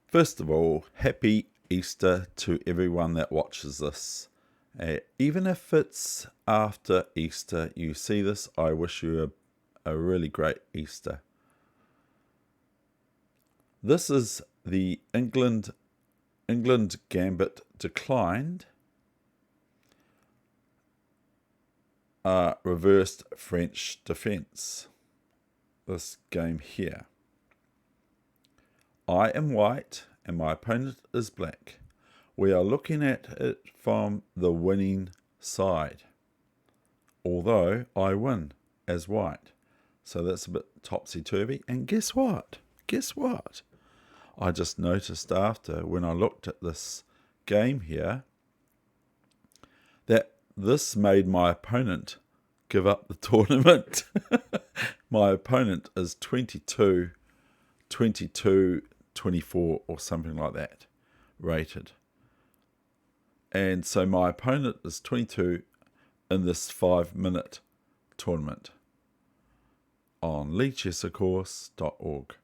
First of all, happy Easter to everyone that watches this. Even if it's after Easter you see this, I wish you a really great Easter. This is the England gambit declined, reversed French defence. This game here. I am white and my opponent is black. We are looking at it from the winning side, although I win as white. So that's a bit topsy-turvy. And guess what? I just noticed after, when I looked at this game here, that this made my opponent give up the tournament. My opponent is 22, 24 or something like that rated. And so my opponent is 22 in this 5-minute tournament on lechestercourse.org.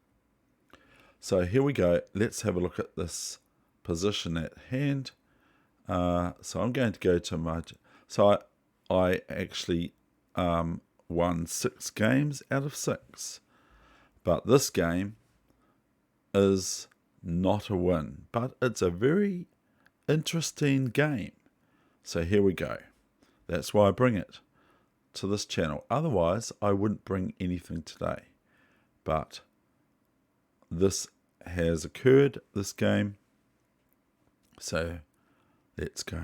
So here we go. Let's have a look at this position at hand. So I'm going to go to my... So I actually won 6 games out of 6. But this game is not a win. But it's a very interesting game. So here we go. That's why I bring it to this channel. Otherwise, I wouldn't bring anything today. But this has occurred, this game. So let's go.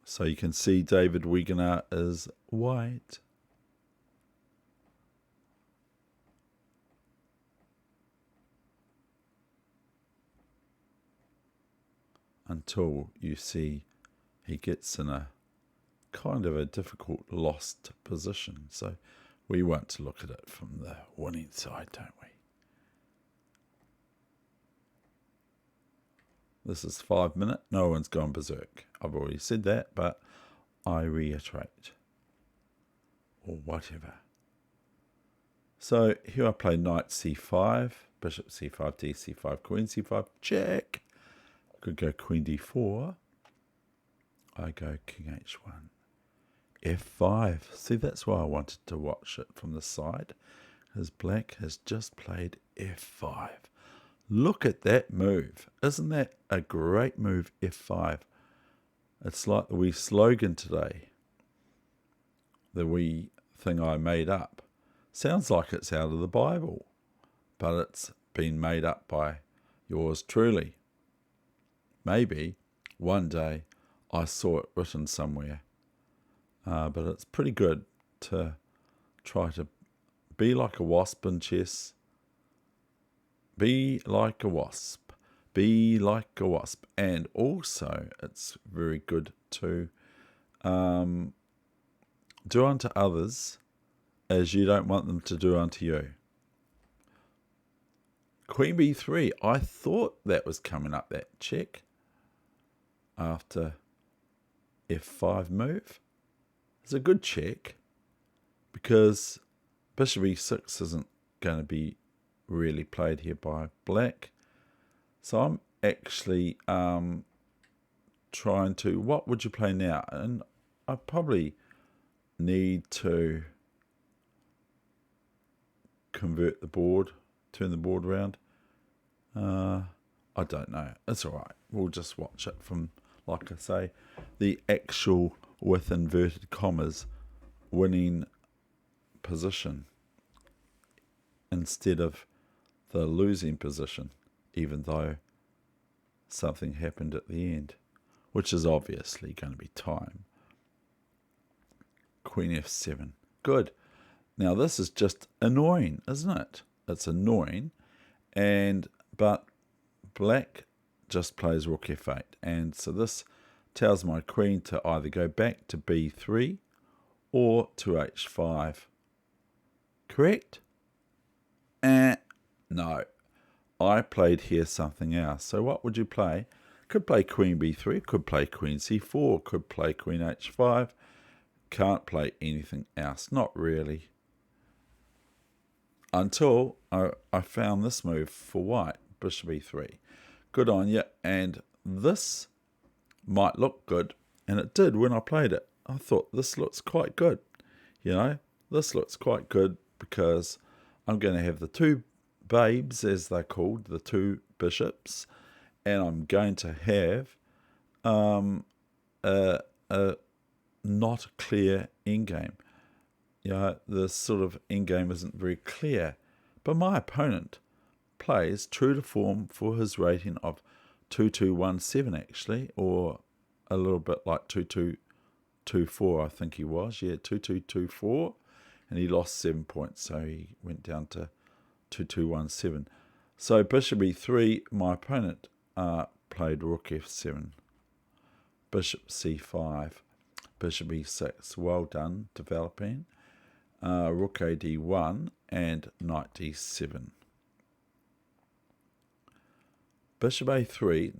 So you can see David Wegener is white. Until you see he gets in a kind of a difficult lost position. So we want to look at it from the winning side, don't we? This is 5-minute. No one's gone berserk. I've already said that, but I reiterate. Or whatever. So here I play knight c5, bishop c5, d5, queen c5, check. Could go queen d4. I go king h1. f5. See, that's why I wanted to watch it from the side. Because black has just played f5. Look at that move. Isn't that a great move, f5? It's like the wee slogan today. The wee thing I made up. Sounds like it's out of the Bible. But it's been made up by yours truly. Maybe one day I saw it written somewhere. But it's pretty good to try to be like a wasp in chess. Be like a wasp. Be like a wasp. And also, it's very good to do unto others as you don't want them to do unto you. Queen b3. I thought that was coming up, that check. After f5 move. It's a good check. Because bishop e6 isn't going to be really played here by black. So I'm actually trying to... What would you play now? And I probably need to convert the board, turn the board around. I don't know. It's all right. We'll just watch it from, like I say, the actual, with inverted commas, winning position instead of the losing position, even though something happened at the end, which is obviously going to be time. Queen f7. Good. Now this is just annoying, isn't it? It's annoying, but black just plays rook f8, and so this tells my queen to either go back to b3 or to h5. Correct? No. I played here something else. So what would you play? Could play queen b3, could play queen c4, could play queen h5. can't play anything else, not really, until I found this move for white, bishop e3. Good on you, and this might look good, and it did when I played it. I thought this looks quite good, this looks quite good because I'm going to have the two babes, as they're called, the two bishops, and I'm going to have a not clear endgame. The sort of endgame isn't very clear, but my opponent plays true to form for his rating of 2217 actually, or a little bit like 2224 I think he was, 2224, and he lost 7 points, so he went down to 2217. So bishop e3, my opponent played rook f7, bishop c5, bishop e6, well done, developing, rook a d1, and knight d7. Bishop a3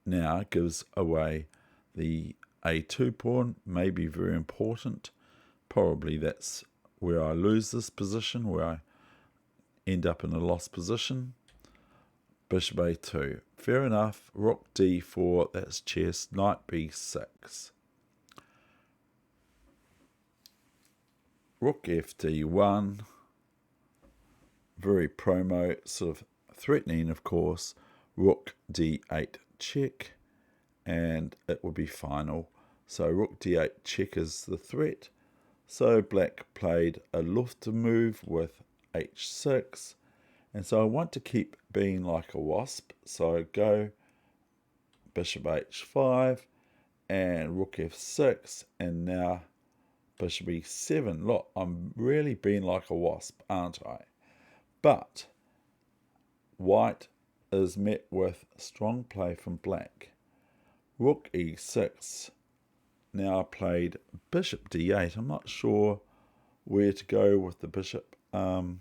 now gives away the a2 pawn, may be very important. Probably that's where I lose this position, where I end up in a lost position. Bishop a2, fair enough. Rook d4, that's chess. Knight b6. Rook fd1, very promo, sort of threatening, of course. Rook d8 check, and it will be final. So rook d8 check is the threat. So black played a Luft move with h6, and so I want to keep being like a wasp. So I go bishop h5 and rook f6, and now bishop e7. Look, I'm really being like a wasp, aren't I? But white is met with strong play from black. Rook e6. Now I played bishop d8. I'm not sure where to go with the bishop. But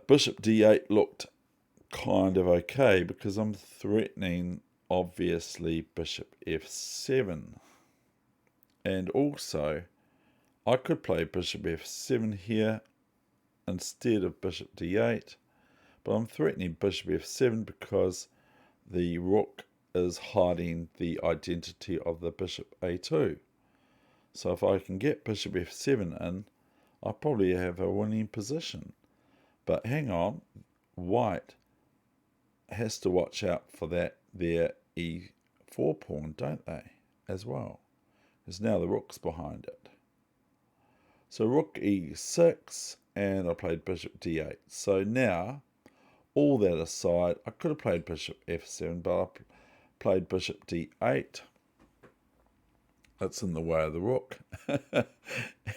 bishop d8 looked kind of okay because I'm threatening, obviously, bishop f7. And also, I could play bishop f7 here instead of bishop d8. But I'm threatening bishop f7 because the rook is hiding the identity of the bishop a2. So if I can get bishop f7 in, I probably have a winning position. But hang on, white has to watch out for that their e4 pawn, don't they, as well? Because now the rook's behind it. So rook e6, and I played bishop d8. So now, all that aside, I could have played bishop f7, but I played bishop d8. That's in the way of the rook.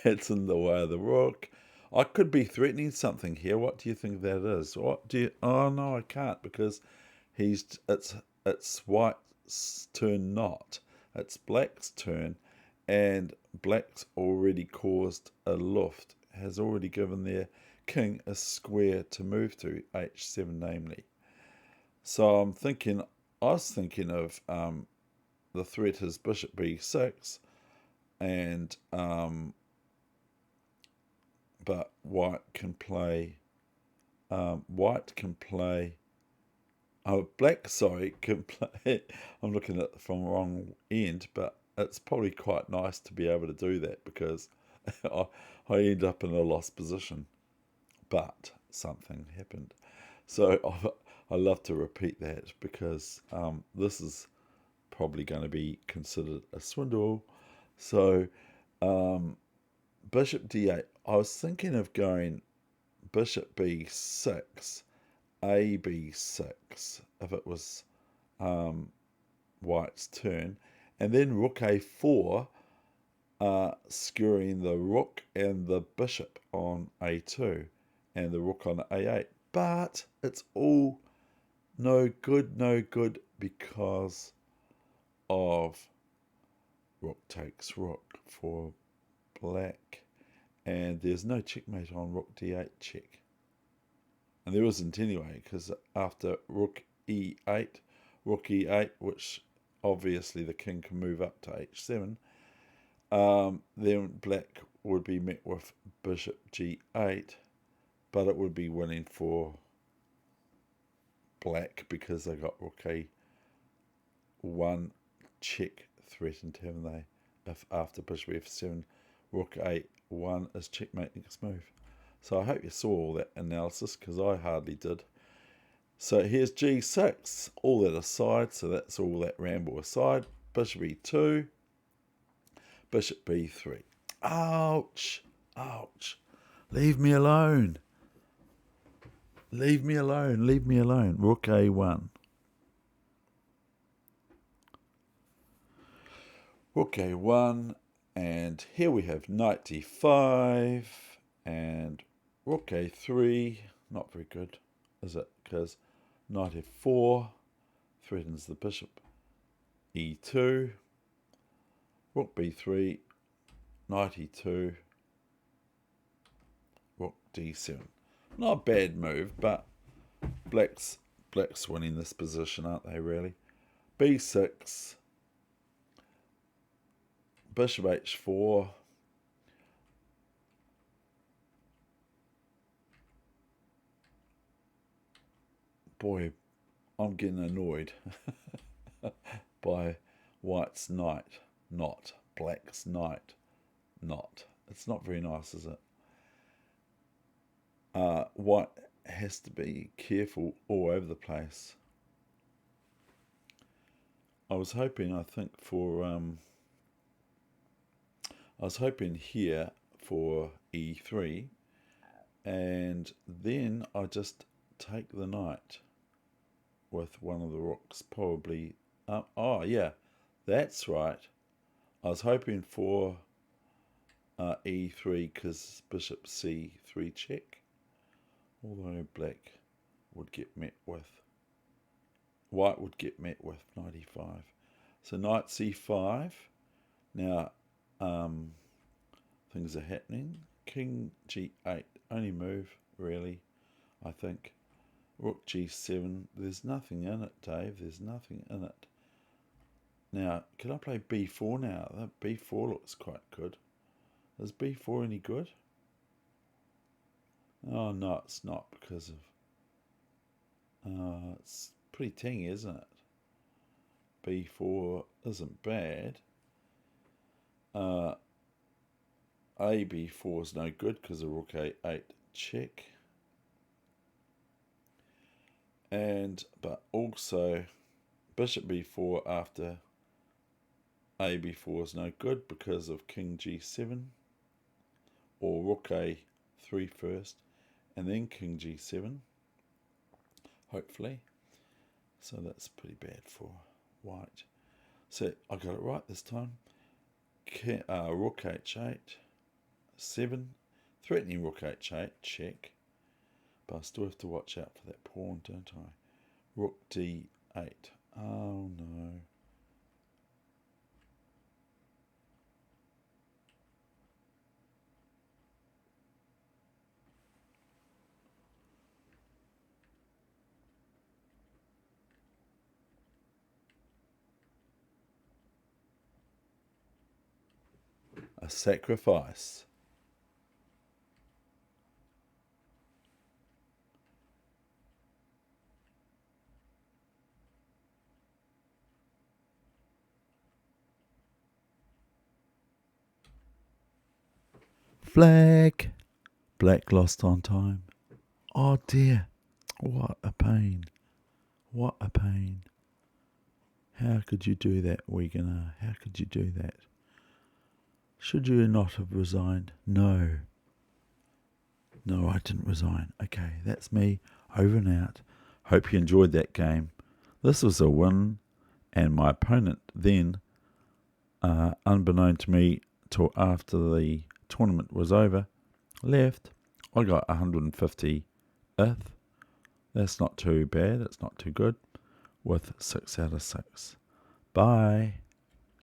It's in the way of the rook. I could be threatening something here. What do you think that is? What do you? Oh no, I can't, because it's white's turn, not. It's black's turn, and black's already caused a luft. Has already given their king a square to move to, h7 namely. So I was thinking of the threat is bishop b6, and but white can play black can play. I'm looking at it from the wrong end, but it's probably quite nice to be able to do that because I end up in a lost position. But something happened. So I love to repeat that because this is probably going to be considered a swindle. So bishop d8. I was thinking of going bishop b6, a b6, if it was white's turn, and then rook a4, skewering the rook and the bishop on a2, and the rook on a8. But it's all no good because of rook takes rook for black, and there's no checkmate on rook d8 check. And there isn't anyway, because after rook e8, which obviously the king can move up to h7, Then black would be met with bishop g8, but it would be winning for black because they got rook a1 check threatened, haven't they? If after bishop f7, rook a1 is checkmate next move. So I hope you saw all that analysis, because I hardly did. So here's g6, all that aside, so that's all that ramble aside. Bishop e2, bishop b3. Ouch, ouch. Leave me alone. Leave me alone, leave me alone. Rook a1. Rook a1, and here we have knight d5, and rook a3. Not very good, is it? Because knight f4 threatens the bishop. e2, rook b3, knight e2, rook d7. Not a bad move, but black's winning this position, aren't they, really? b6, bishop h4, boy, I'm getting annoyed by white's knight, not black's knight, not. It's not very nice, is it? White has to be careful all over the place. I was hoping, I was hoping here for e3, and then I just take the knight with one of the rooks, probably. Oh yeah, that's right. I was hoping for e3 because bishop c3 check, although black would get met with, white would get met with knight e5. So knight c5. Now things are happening. King g8, only move really, I think. Rook g7, there's nothing in it, Dave, there's nothing in it. Now, can I play b4 now? That b4 looks quite good. Is b4 any good? Oh, no, it's not, because of... it's pretty tangy, isn't it? b4 isn't bad. ab4 is no good because of rook a8 check. But also bishop b4 after ab4 is no good because of king g7, or rook a3 first and then king g7, hopefully. So that's pretty bad for white. So I got it right this time. Rook h8, 7, threatening rook h8, check. But I still have to watch out for that pawn, don't I? Rook d8. Oh no. A sacrifice. Flag. Black lost on time. Oh dear. What a pain. What a pain. How could you do that, Wegener? How could you do that? Should you not have resigned? No. No, I didn't resign. Okay, that's me. Over and out. Hope you enjoyed that game. This was a win, and my opponent then, unbeknown to me till after the tournament was over, left. I got 150th. That's not too bad. It's not too good. With 6 out of 6. Bye.